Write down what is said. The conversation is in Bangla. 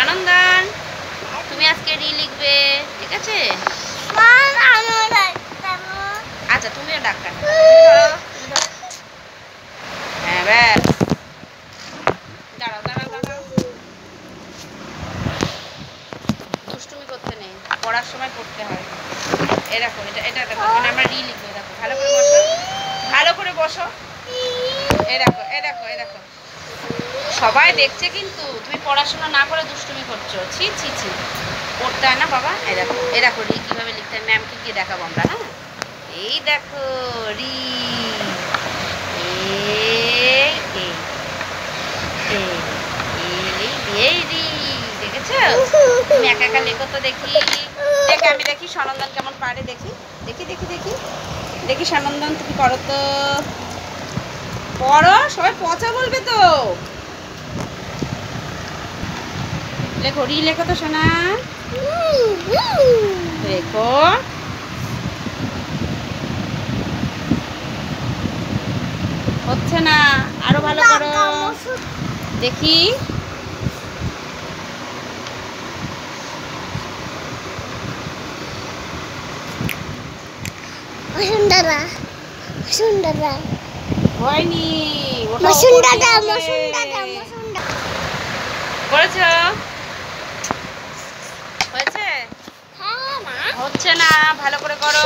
সানন্দন তুমি আজকে রি লিখবে, ঠিক আছে? আচ্ছা তুমিও ডাক্তার। হ্যাঁ ব্যাস, দাঁড়াও দাঁড়াও দাঁড়াও, দুষ্টুমি করতে নেই, পড়ার সময় পড়তে হয়। এ দেখো, এটা দেখো, মানে আমরা রি লিখবো। দেখো ভালো করে বসো, ভালো করে বসো। এ দেখো এ দেখো এ দেখো, সবাই দেখছে কিন্তু তুমি পড়াশোনা না করে দুষ্টুমি করছো। ছি ছি ছি, পড়তে হয় না বাবা। এই দেখো এ দেখো, রি কীভাবে লিখতে হয় ম্যামকে গিয়ে দেখাবো আমরা। হ্যাঁ এই দেখো রি, এই রি, দেখেছো? তুমি একা একা লেখো তো দেখি, দেখে আমি দেখি সানন্দন কেমন পারে। দেখি দেখি দেখি দেখি দেখি সানন্দন তুমি করো তো, পড়ো, সবাই পচা বলবে তো। লেখো রি, লেখো তো সোনা, লেখো। হচ্ছে না, আরো ভালো করো দেখি। হয়নি, করেছো? হয়েছে? হচ্ছে না, ভালো করে করো।